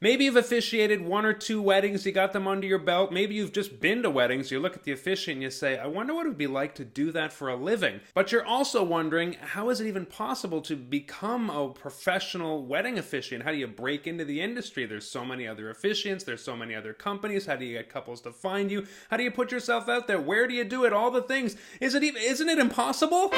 Maybe you've officiated 1 or 2 weddings, you got them under your belt. Maybe you've just been to weddings, you look at the officiant and you say, I wonder what it would be like to do that for a living. But you're also wondering, how is it even possible to become a professional wedding officiant? How do you break into the industry? There's so many other officiants, there's so many other companies. How do you get couples to find you? How do you put yourself out there? Where do you do it? All the things. Isn't it impossible?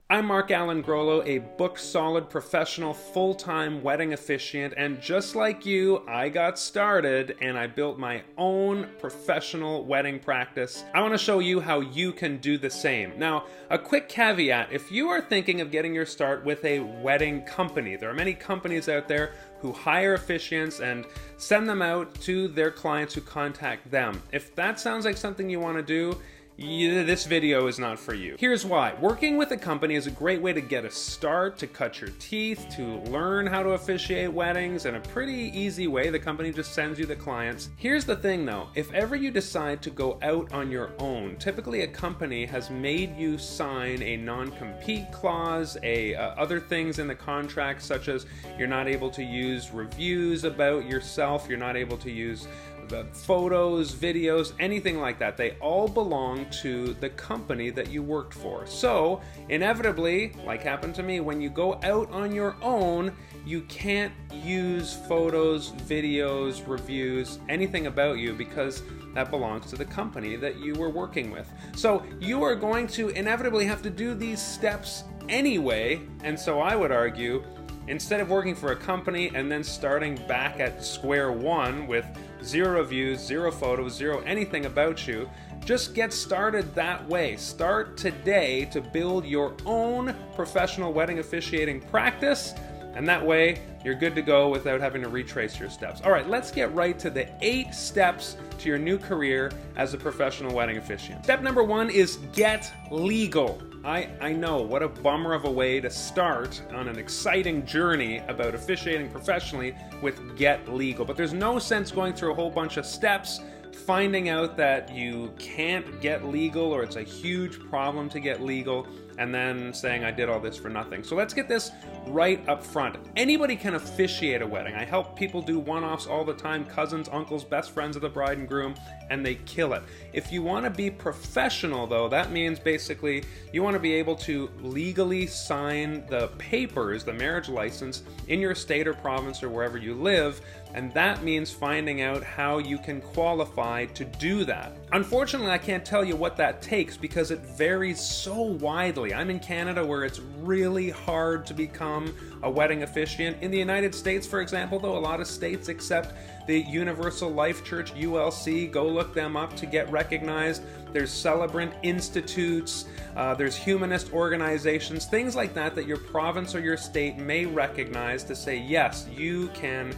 I'm Mark Allen Grollo, a book-solid professional full-time wedding officiant, and just like you, I got started and I built my own professional wedding practice. I want to show you how you can do the same. Now, a quick caveat, if you are thinking of getting your start with a wedding company, there are many companies out there who hire officiants and send them out to their clients who contact them. If that sounds like something you want to do, this video is not for you. Here's why. Working with a company is a great way to get a start, to cut your teeth, to learn how to officiate weddings in a pretty easy way. The company just sends you the clients. Here's the thing though, if ever you decide to go out on your own, typically a company has made you sign a non-compete clause, other things in the contract such as you're not able to use reviews about yourself, you're not able to use the photos, videos, anything like that. They all belong to the company that you worked for. So, inevitably, like happened to me, when you go out on your own, you can't use photos, videos, reviews, anything about you because that belongs to the company that you were working with. So, you are going to inevitably have to do these steps anyway, and so I would argue, instead of working for a company and then starting back at square one with 0 reviews, 0 photos, 0 anything about you, just get started that way. Start today to build your own professional wedding officiating practice, and that way you're good to go without having to retrace your steps. All right, let's get right to the 8 steps to your new career as a professional wedding officiant. Step number 1 is get legal. I know, what a bummer of a way to start on an exciting journey about officiating professionally with get legal. But there's no sense going through a whole bunch of steps, finding out that you can't get legal or it's a huge problem to get legal, and then saying I did all this for nothing. So let's get this right up front. Anybody can officiate a wedding. I help people do one-offs all the time, cousins, uncles, best friends of the bride and groom, and they kill it. If you want to be professional though, that means basically you want to be able to legally sign the papers, the marriage license, in your state or province or wherever you live, and that means finding out how you can qualify to do that. Unfortunately, I can't tell you what that takes because it varies so widely. I'm in Canada where it's really hard to become a wedding officiant. In the United States, for example, though, a lot of states accept the Universal Life Church, ULC. Go look them up to get recognized. There's celebrant institutes, there's humanist organizations, things like that your province or your state may recognize to say, yes, you can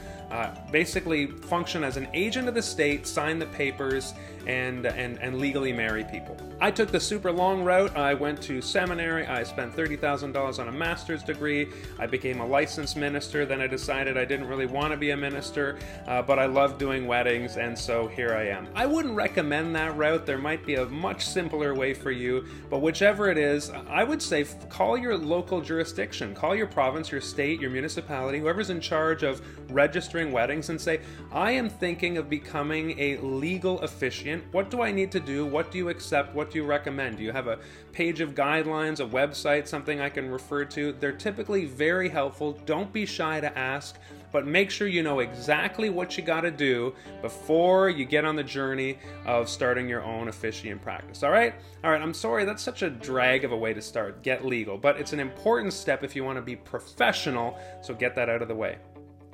basically function as an agent of the state, sign the papers, and legally marry people. I took the super long route. I went to seminary. I spent $30,000 on a master's degree. I became a licensed minister. Then I decided I didn't really want to be a minister, but I love doing weddings, and so here I am. I wouldn't recommend that route. There might be a much simpler way for you, but whichever it is, I would say call your local jurisdiction. Call your province, your state, your municipality, whoever's in charge of registering weddings, and say, I am thinking of becoming a legal officiant. What do I need to do? What do you accept? What do you recommend? Do you have a page of guidelines, a website, something I can refer to? They're typically very helpful. Don't be shy to ask, but make sure you know exactly what you got to do before you get on the journey of starting your own officiant practice. All right, I'm sorry, that's such a drag of a way to start. Get legal, but it's an important step if you want to be professional, so get that out of the way.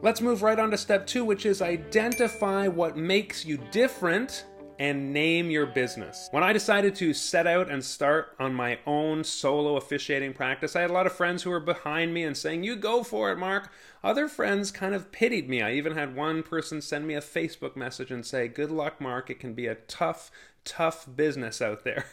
Let's move right on to step 2, which is identify what makes you different and name your business. When I decided to set out and start on my own solo officiating practice, I had a lot of friends who were behind me and saying, you go for it, Mark. Other friends kind of pitied me. I even had one person send me a Facebook message and say, good luck, Mark. It can be a tough business out there.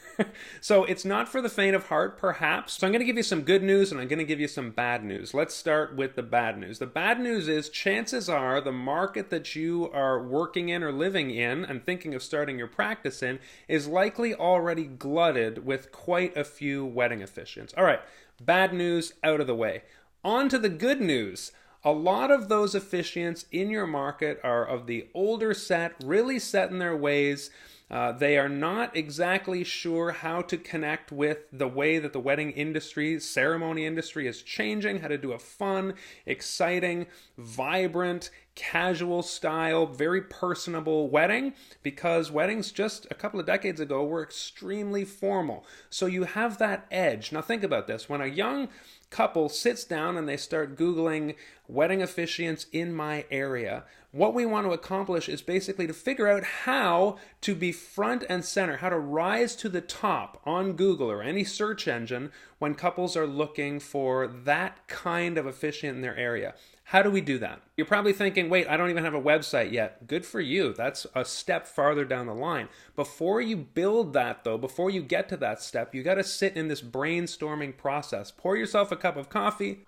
So it's not for the faint of heart, perhaps. So I'm going to give you some good news and I'm going to give you some bad news. Let's start with the bad news. The bad news is chances are the market that you are working in or living in and thinking of starting your practice in is likely already glutted with quite a few wedding officiants. All right, bad news out of the way. On to the good news. A lot of those officiants in your market are of the older set, really set in their ways. They are not exactly sure how to connect with the way that the wedding industry, ceremony industry is changing, how to do a fun, exciting, vibrant, casual style, very personable wedding, because weddings just a couple of decades ago were extremely formal. So you have that edge. Now think about this. When a young couple sits down and they start Googling wedding officiants in my area, what we want to accomplish is basically to figure out how to be front and center, how to rise to the top on Google or any search engine when couples are looking for that kind of officiant in their area. How do we do that? You're probably thinking, wait, I don't even have a website yet. Good for you. That's a step farther down the line. Before you build that, though, before you get to that step, you got to sit in this brainstorming process. Pour yourself a cup of coffee,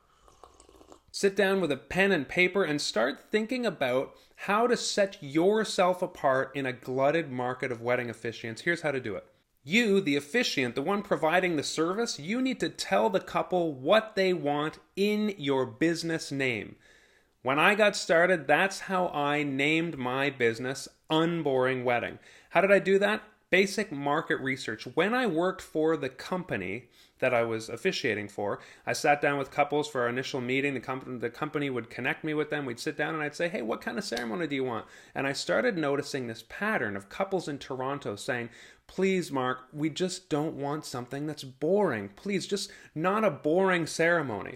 sit down with a pen and paper, and start thinking about how to set yourself apart in a glutted market of wedding officiants. Here's how to do it. You, the officiant, the one providing the service, you need to tell the couple what they want in your business name. When I got started, that's how I named my business, Unboring Wedding. How did I do that? Basic market research. When I worked for the company that I was officiating for, I sat down with couples for our initial meeting. The company would connect me with them. We'd sit down and I'd say, hey, what kind of ceremony do you want? And I started noticing this pattern of couples in Toronto saying, please, Mark, we just don't want something that's boring. Please, just not a boring ceremony.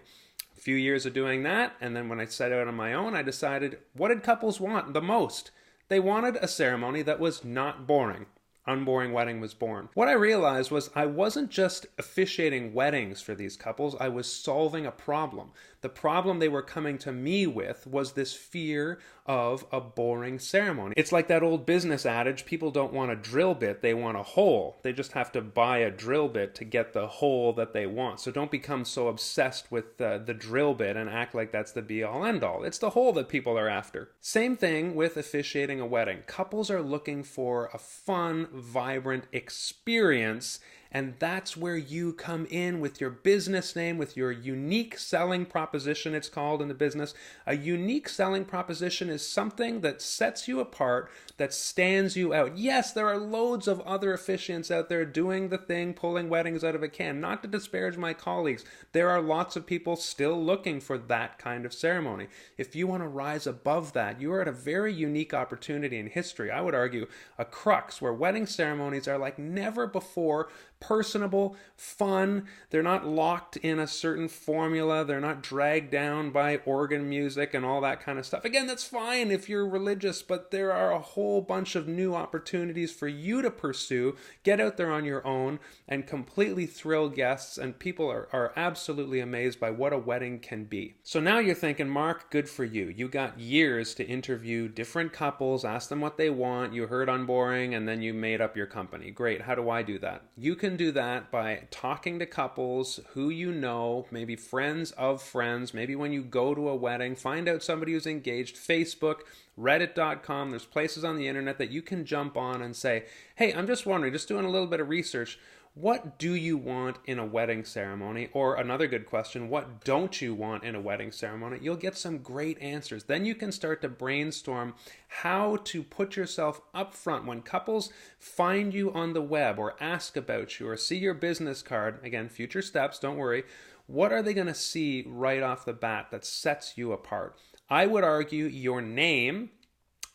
A few years of doing that, and then when I set out on my own, I decided, what did couples want the most? They wanted a ceremony that was not boring. Unboring Wedding was born. What I realized was I wasn't just officiating weddings for these couples, I was solving a problem. The problem they were coming to me with was this fear of a boring ceremony. It's like that old business adage, people don't want a drill bit, they want a hole. They just have to buy a drill bit to get the hole that they want. So don't become so obsessed with the drill bit and act like that's the be-all end-all. It's the hole that people are after. Same thing with officiating a wedding. Couples are looking for a fun, vibrant experience, and that's where you come in with your business name, with your unique selling proposition, it's called in the business. A unique selling proposition is something that sets you apart, that stands you out. Yes, there are loads of other officiants out there doing the thing, pulling weddings out of a can. Not to disparage my colleagues, there are lots of people still looking for that kind of ceremony. If you want to rise above that, you are at a very unique opportunity in history. I would argue a crux where wedding ceremonies are like never before, personable, fun. They're not locked in a certain formula. They're not dragged down by organ music and all that kind of stuff. Again, that's fine if you're religious, but there are a whole bunch of new opportunities for you to pursue. Get out there on your own and completely thrill guests, and people are absolutely amazed by what a wedding can be. So now you're thinking, Mark, good for you. You got years to interview different couples, ask them what they want, you heard Unboring, and then you made up your company. Great. How do I do that? You can do that by talking to couples who you know, maybe friends of friends, maybe when you go to a wedding, find out somebody who's engaged, Facebook, reddit.com, there's places on the internet that you can jump on and say, hey, I'm just wondering, just doing a little bit of research, what do you want in a wedding ceremony? Or another good question, what don't you want in a wedding ceremony? You'll get some great answers. Then you can start to brainstorm how to put yourself up front when couples find you on the web or ask about you or see your business card. Again, future steps, don't worry. What are they going to see right off the bat that sets you apart? I would argue your name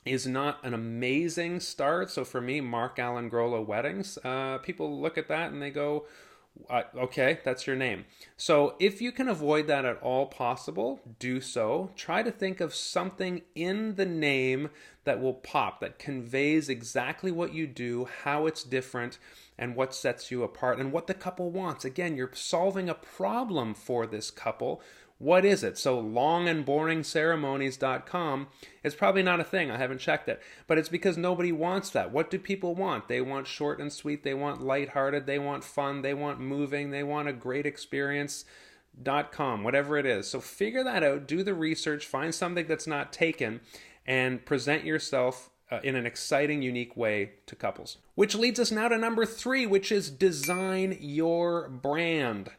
is not an amazing start. So for me, Mark Allen Grolo Weddings, people look at that and they go, okay, that's your name. So if you can avoid that at all possible, do so. Try to think of something in the name that will pop, that conveys exactly what you do, how it's different, and what sets you apart, and what the couple wants. Again, you're solving a problem for this couple. What is it? So longandboringceremonies.com is probably not a thing. I haven't checked it. But it's because nobody wants that. What do people want? They want short and sweet. They want lighthearted. They want fun. They want moving. They want a great experience.com, whatever it is. So figure that out. Do the research. Find something that's not taken and present yourself in an exciting, unique way to couples. Which leads us now to number 3, which is design your brand.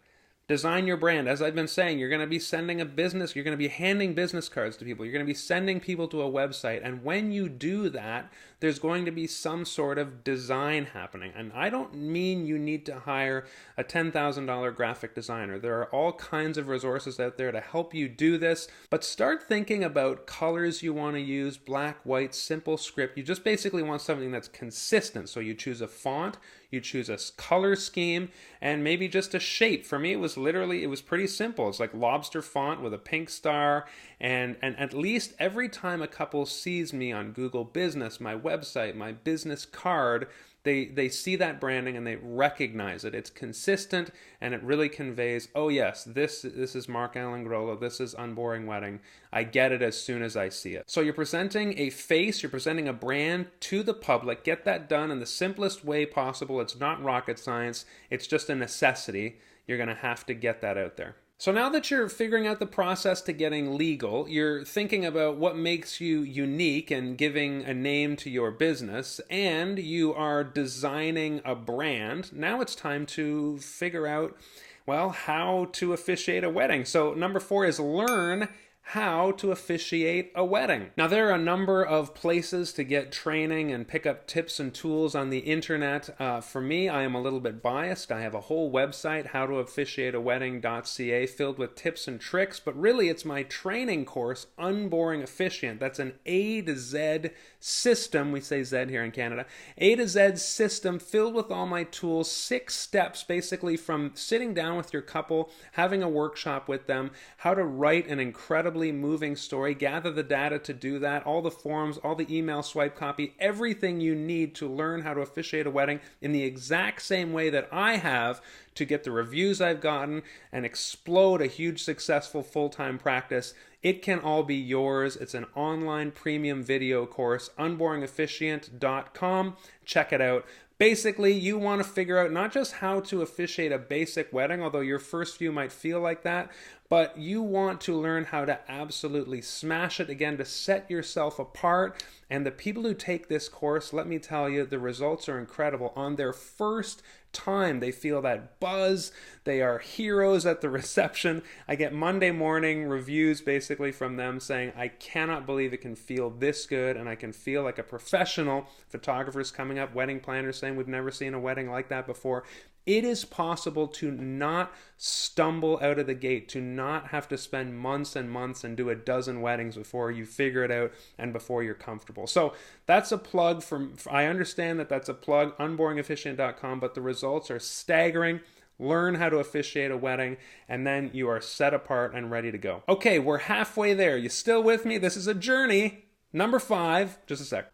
Design your brand. As I've been saying, you're going to be sending a business, you're going to be handing business cards to people, you're going to be sending people to a website. And when you do that, there's going to be some sort of design happening. And I don't mean you need to hire a $10,000 graphic designer. There are all kinds of resources out there to help you do this, but start thinking about colors you want to use, black, white, simple script. You just basically want something that's consistent. So you choose a font, you choose a color scheme, and maybe just a shape. For me, it was pretty simple. It's like lobster font with a pink star, and at least every time a couple sees me on Google Business, my website, my business card, they see that branding and they recognize it. It's consistent and it really conveys, oh yes, this is Mark Alan Grollo, this is Unboring Wedding. I get it as soon as I see it. So you're presenting a face, you're presenting a brand to the public. Get that done in the simplest way possible. It's not rocket science. It's just a necessity. You're going to have to get that out there. So now that you're figuring out the process to getting legal, you're thinking about what makes you unique and giving a name to your business, and you are designing a brand. Now it's time to figure out, well, how to officiate a wedding. So number 4 is learn how to officiate a wedding. Now, there are a number of places to get training and pick up tips and tools on the internet. For me, I am a little bit biased. I have a whole website, howtoofficiateawedding.ca, filled with tips and tricks, but really it's my training course, Unboring Officiant. That's an A to Z system. We say Z here in Canada. A to Z system filled with all my tools, 6 steps basically from sitting down with your couple, having a workshop with them, how to write an incredible moving story, gather the data to do that, all the forms, all the email swipe copy, everything you need to learn how to officiate a wedding in the exact same way that I have to get the reviews I've gotten and explode a huge successful full-time practice. It can all be yours. It's an online premium video course, unboringofficiant.com. Check it out. Basically, you want to figure out not just how to officiate a basic wedding, although your first few might feel like that, but you want to learn how to absolutely smash it, again, to set yourself apart. And the people who take this course, let me tell you, the results are incredible. On their first time, they feel that buzz. They are heroes at the reception. I get Monday morning reviews basically from them saying, I cannot believe it can feel this good, and I can feel like a professional. Photographers coming up, wedding planners saying, we've never seen a wedding like that before. It is possible to not stumble out of the gate, to not have to spend months and months and do a dozen weddings before you figure it out and before you're comfortable. So that's a plug I understand that that's a plug, unboringofficiant.com, but the results are staggering. Learn how to officiate a wedding, and then you are set apart and ready to go. Okay, we're halfway there. You still with me? This is a journey. Number 5, just a sec.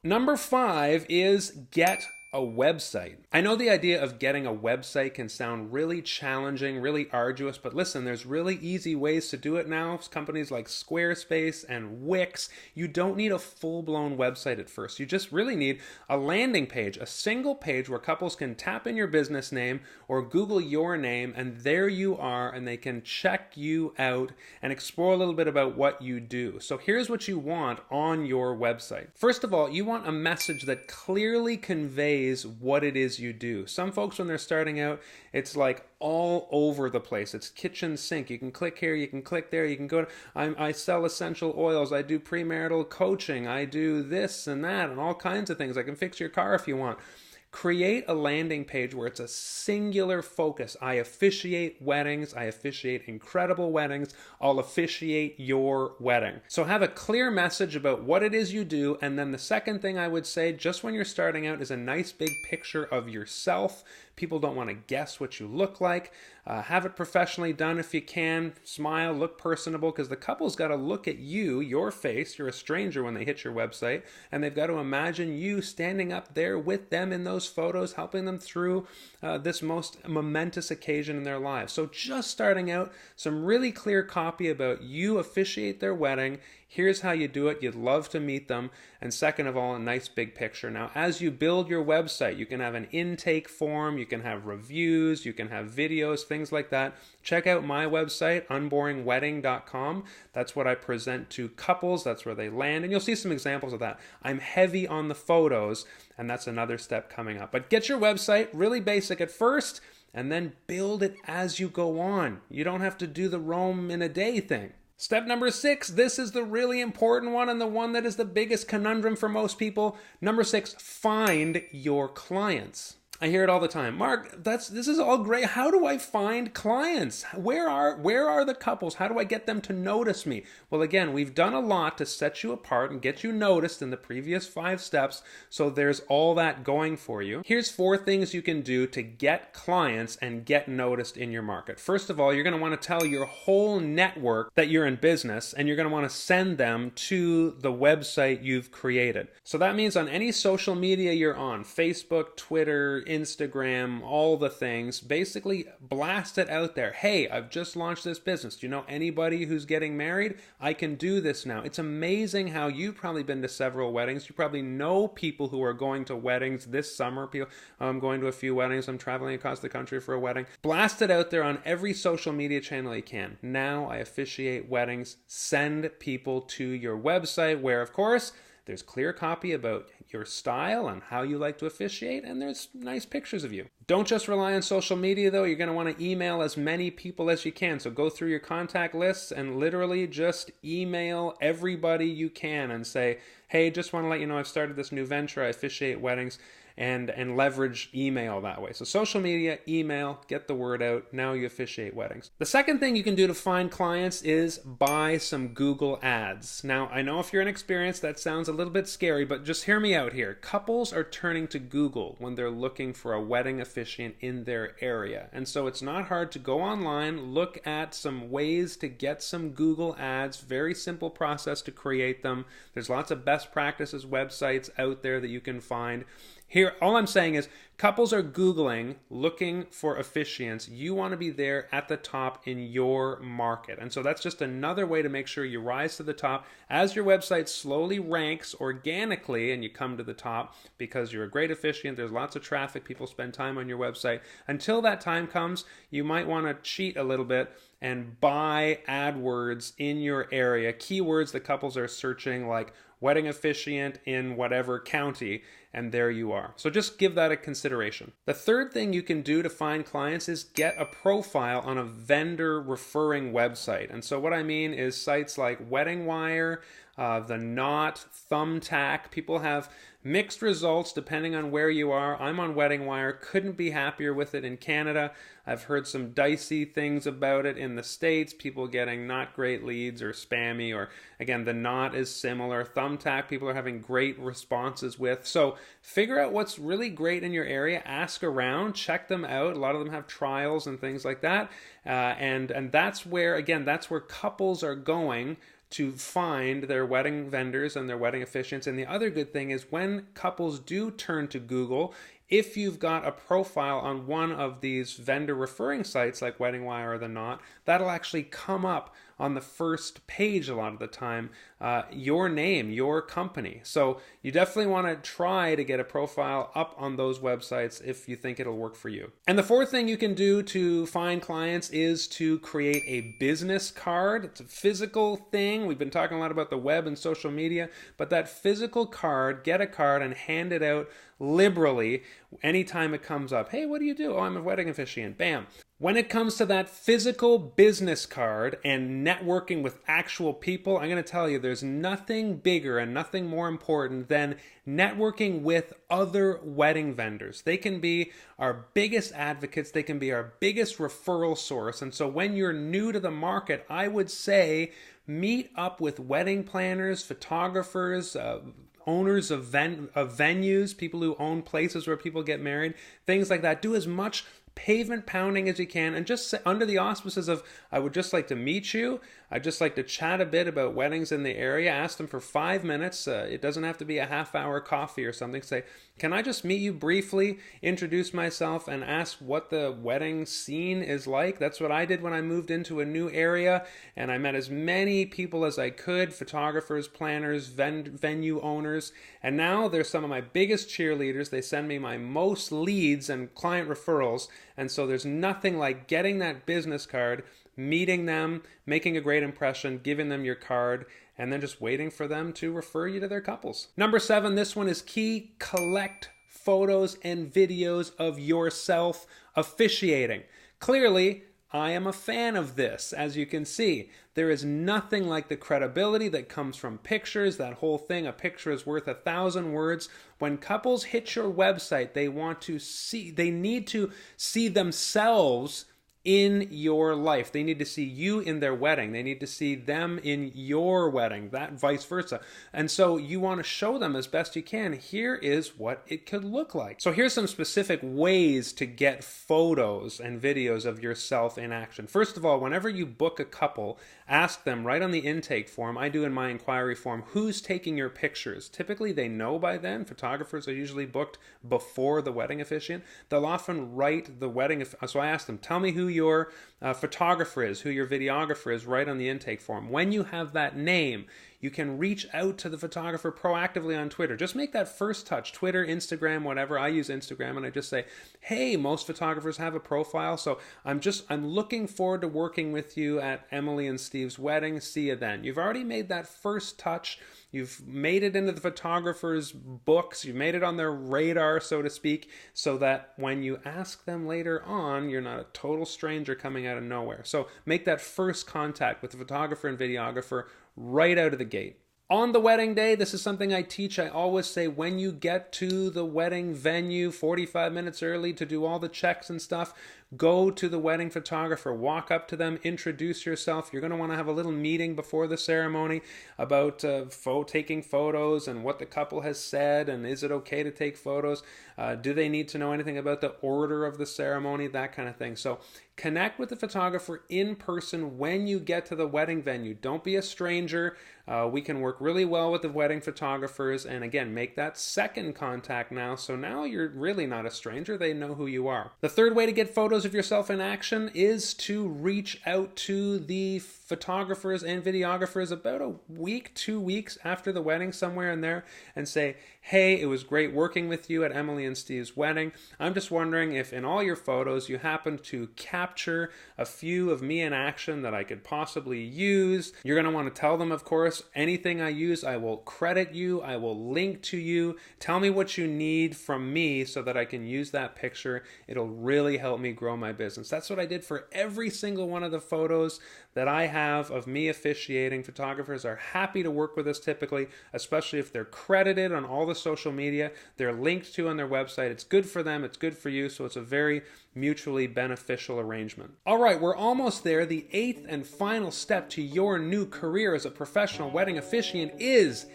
Number 5 is get a website. I know the idea of getting a website can sound really challenging, really arduous, but listen, there's really easy ways to do it now. Companies like Squarespace and Wix. You don't need a full-blown website at first. You just really need a landing page, a single page where couples can tap in your business name or Google your name, and there you are, and they can check you out and explore a little bit about what you do. So here's what you want on your website. First of all, you want a message that clearly conveys what it is you do. Some folks, when they're starting out, it's like all over the place. It's kitchen sink. You can click here, you can click there, you can go to, I sell essential oils, I do premarital coaching, I do this and that and all kinds of things. I can fix your car if you want. Create a landing page where it's a singular focus. I officiate weddings. I officiate incredible weddings. I'll officiate your wedding. So have a clear message about what it is you do. And then the second thing I would say, just when you're starting out, is a nice big picture of yourself. People don't want to guess what you look like. Have it professionally done if you can. Smile, look personable, because the couple's got to look at you, your face. You're a stranger when they hit your website, and they've got to imagine you standing up there with them in those photos, helping them through this most momentous occasion in their lives. So just starting out, some really clear copy about you officiate their wedding. Here's how you do it. You'd love to meet them. And second of all, a nice big picture. Now, as you build your website, you can have an intake form, you can have reviews, you can have videos, things like that. Check out my website, unboringwedding.com. That's what I present to couples. That's where they land. And you'll see some examples of that. I'm heavy on the photos, and that's another step coming up. But get your website, really basic at first. and then build it as you go on. You don't have to do the Rome in a day thing. Step number 6, this is the really important one and the one that is the biggest conundrum for most people. Number 6, find your clients. I hear it all the time. Mark, this is all great. How do I find clients? Where are the couples? How do I get them to notice me? Well, again, we've done a lot to set you apart and get you noticed in the previous 5 steps, so there's all that going for you. Here's 4 things you can do to get clients and get noticed in your market. First of all, you're going to want to tell your whole network that you're in business, and you're going to want to send them to the website you've created. So that means on any social media you're on, Facebook, Twitter, Instagram, all the things, basically blast it out there. Hey, I've just launched this business. Do you know anybody who's getting married? I can do this now. It's amazing how you've probably been to several weddings. You probably know people who are going to weddings this summer. I'm going to a few weddings. I'm traveling across the country for a wedding. Blast it out there on every social media channel you can. Now I officiate weddings. Send people to your website where, of course, there's clear copy about your style and how you like to officiate, and there's nice pictures of you. Don't just rely on social media, though. You're going to want to email as many people as you can. So go through your contact lists and literally just email everybody you can and say, hey, just want to let you know I've started this new venture. I officiate weddings. And leverage email that way. So social media, email, get the word out. Now you officiate weddings. The second thing you can do to find clients is buy some Google ads. Now, I know if you're inexperienced, that sounds a little bit scary, but just hear me out here. Couples are turning to Google when they're looking for a wedding officiant in their area. And so it's not hard to go online, look at some ways to get some Google ads. Very simple process to create them. There's lots of best practices websites out there that you can find. Here, all I'm saying is couples are Googling, looking for officiants. You want to be there at the top in your market. And so that's just another way to make sure you rise to the top as your website slowly ranks organically and you come to the top because you're a great officiant. There's lots of traffic. People spend time on your website. Until that time comes, you might want to cheat a little bit and buy AdWords in your area. Keywords that couples are searching like wedding officiant in whatever county, and there you are. So just give that a consideration. The third thing you can do to find clients is get a profile on a vendor referring website. And so what I mean is sites like Wedding Wire, The Knot, Thumbtack. People have mixed results depending on where you are. I'm on Wedding Wire, couldn't be happier with it in Canada. I've heard some dicey things about it in the States, people getting not great leads or spammy, or again, The Knot is similar. Thumbtack, people are having great responses with. So figure out what's really great in your area, ask around, check them out. A lot of them have trials and things like that. And that's where, again, that's where couples are going to find their wedding vendors and their wedding officiants. And the other good thing is when couples do turn to Google, if you've got a profile on one of these vendor referring sites like Wedding Wire or The Knot, that'll actually come up on the first page a lot of the time, your name, your company. So you definitely want to try to get a profile up on those websites if you think it'll work for you. And the fourth thing you can do to find clients is to create a business card. It's a physical thing. We've been talking a lot about the web and social media, but that physical card, get a card and hand it out liberally anytime it comes up. Hey, what do you do? Oh, I'm a wedding officiant. Bam. When it comes to that physical business card and networking with actual people, I'm going to tell you there's nothing bigger and nothing more important than networking with other wedding vendors. They can be our biggest advocates. They can be our biggest referral source. And so when you're new to the market, I would say meet up with wedding planners, photographers, owners of venues, people who own places where people get married, things like that. Do as much pavement pounding as you can, and just under the auspices of, I would just like to meet you. I'd just like to chat a bit about weddings in the area. Ask them for 5 minutes. It doesn't have to be a half-hour coffee or something. Say, can I just meet you briefly, introduce myself, and ask what the wedding scene is like? That's what I did when I moved into a new area, and I met as many people as I could, photographers, planners, venue owners, and now they're some of my biggest cheerleaders. They send me my most leads and client referrals, and so there's nothing like getting that business card, meeting them, making a great impression, giving them your card, and then just waiting for them to refer you to their couples. Number 7, this one is key: collect photos and videos of yourself officiating. Clearly, I am a fan of this, as you can see. There is nothing like the credibility that comes from pictures, that whole thing, a picture is worth 1,000 words. When couples hit your website, they need to see themselves in your life. They need to see you in their wedding. They need to see them in your wedding, that vice versa. And so you want to show them as best you can, here is what it could look like. So here's some specific ways to get photos and videos of yourself in action. First of all, whenever you book a couple, ask them right on the intake form, I do in my inquiry form, who's taking your pictures? Typically they know by then. Photographers are usually booked before the wedding officiant. They'll often write the wedding, so I ask them, tell me who your photographer is, who your videographer is, right on the intake form. When you have that name, you can reach out to the photographer proactively on Twitter. Just make that first touch, Twitter, Instagram, whatever. I use Instagram, and I just say, hey, most photographers have a profile, so I'm looking forward to working with you at Emily and Steve's wedding. See you then. You've already made that first touch. You've made it into the photographer's books. You've made it on their radar, so to speak, so that when you ask them later on, you're not a total stranger coming out of nowhere. So make that first contact with the photographer and videographer right out of the gate. On the wedding day, this is something I teach. I always say when you get to the wedding venue 45 minutes early to do all the checks and stuff, go to the wedding photographer, walk up to them, introduce yourself. You're going to want to have a little meeting before the ceremony about taking photos and what the couple has said, and is it okay to take photos? Do they need to know anything about the order of the ceremony? That kind of thing. So connect with the photographer in person when you get to the wedding venue. Don't be a stranger. We can work really well with the wedding photographers, and again, make that second contact now. So now you're really not a stranger. They know who you are. The third way to get photos of yourself in action is to reach out to the photographers and videographers about a week, 2 weeks after the wedding, somewhere in there, and say, hey, it was great working with you at Emily and Steve's wedding. I'm just wondering if in all your photos you happen to capture a few of me in action that I could possibly use. You're going to want to tell them, of course, anything I use, I will credit you, I will link to you. Tell me what you need from me so that I can use that picture. It'll really help me grow my business. That's what I did for every single one of the photos that I have of me officiating. Photographers are happy to work with us typically, especially if they're credited on all the social media. They're linked to on their website. It's good for them, it's good for you, so it's a very mutually beneficial arrangement. All right, we're almost there. The 8th and final step to your new career as a professional wedding officiant is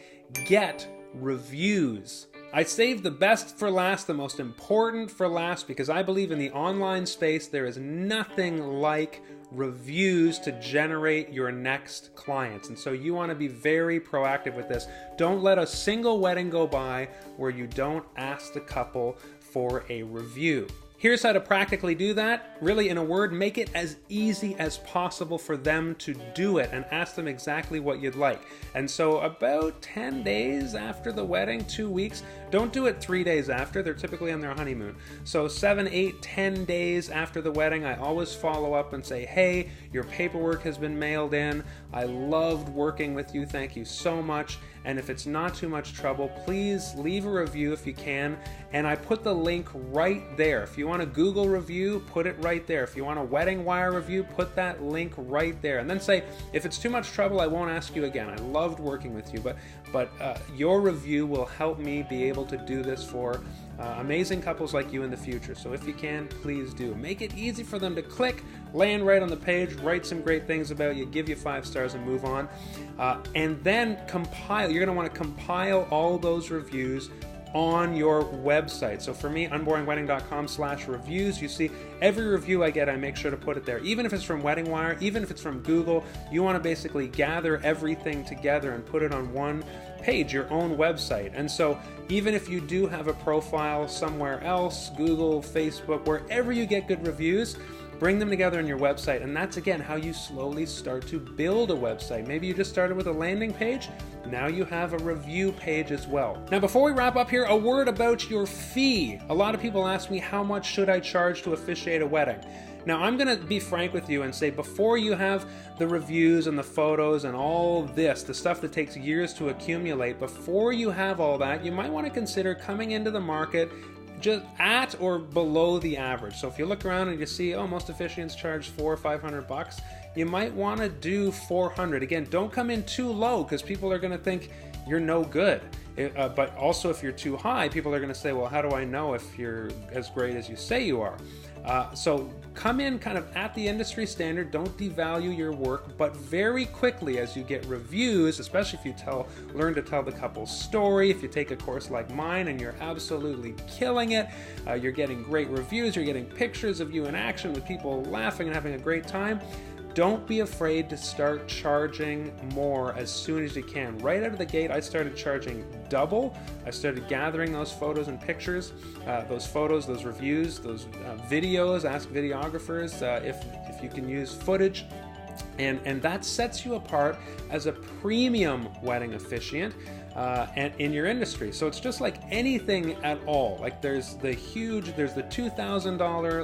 get reviews. I saved the best for last, the most important for last, because I believe in the online space there is nothing like reviews to generate your next clients. And so you want to be very proactive with this. Don't let a single wedding go by where you don't ask the couple for a review. Here's how to practically do that. Really, in a word, make it as easy as possible for them to do it and ask them exactly what you'd like. And so about 10 days after the wedding, 2 weeks, don't do it 3 days after. They're typically on their honeymoon. So 7, 8, 10 days after the wedding, I always follow up and say, hey, your paperwork has been mailed in. I loved working with you. Thank you so much. And if it's not too much trouble, please leave a review if you can. And I put the link right there. If you want a Google review, put it right there. If you want a Wedding Wire review, put that link right there. And then say, if it's too much trouble, I won't ask you again. I loved working with you, but your review will help me be able to do this for amazing couples like you in the future. So if you can, please do. Make it easy for them to click, land right on the page, write some great things about you, give you 5 stars and move on. And then compile. You're going to want to compile all those reviews on your website. So for me, unboringwedding.com/reviews, you see every review I get, I make sure to put it there. Even if it's from Wedding Wire, even if it's from Google, you want to basically gather everything together and put it on one page, your own website. And so even if you do have a profile somewhere else, Google, Facebook, wherever you get good reviews, bring them together on your website. And that's, again, how you slowly start to build a website. Maybe you just started with a landing page. Now you have a review page as well. Now, before we wrap up here, a word about your fee. A lot of people ask me, how much should I charge to officiate a wedding? Now, I'm going to be frank with you and say, before you have the reviews and the photos and all this, the stuff that takes years to accumulate, before you have all that, you might want to consider coming into the market just at or below the average. So if you look around and you see, oh, most officiants charge $400 or $500, you might want to do 400. Again, don't come in too low because people are going to think you're no good. But also, if you're too high, people are going to say, well, how do I know if you're as great as you say you are? So come in kind of at the industry standard, don't devalue your work, but very quickly as you get reviews, especially if you learn to tell the couple's story, if you take a course like mine and you're absolutely killing it, you're getting great reviews, you're getting pictures of you in action with people laughing and having a great time, don't be afraid to start charging more as soon as you can. Right out of the gate, I started charging double. I started gathering those photos and pictures, those photos, those reviews, those videos, ask videographers if you can use footage. And that sets you apart as a premium wedding officiant and in your industry. So it's just like anything at all. Like there's the $2,000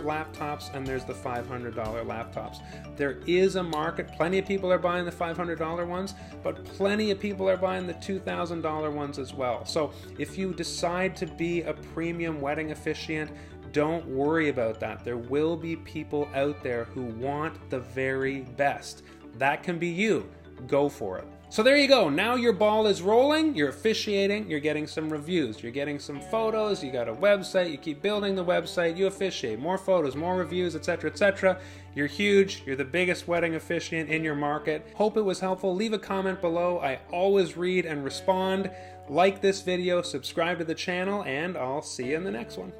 laptops and there's the $500 laptops. There is a market. Plenty of people are buying the $500 ones, but plenty of people are buying the $2,000 ones as well. So if you decide to be a premium wedding officiant, don't worry about that. There will be people out there who want the very best. That can be you. Go for it. So there you go. Now your ball is rolling. You're officiating. You're getting some reviews. You're getting some photos. You got a website. You keep building the website. You officiate. More photos, more reviews, etc., etc. You're huge. You're the biggest wedding officiant in your market. Hope it was helpful. Leave a comment below. I always read and respond. Like this video, subscribe to the channel, and I'll see you in the next one.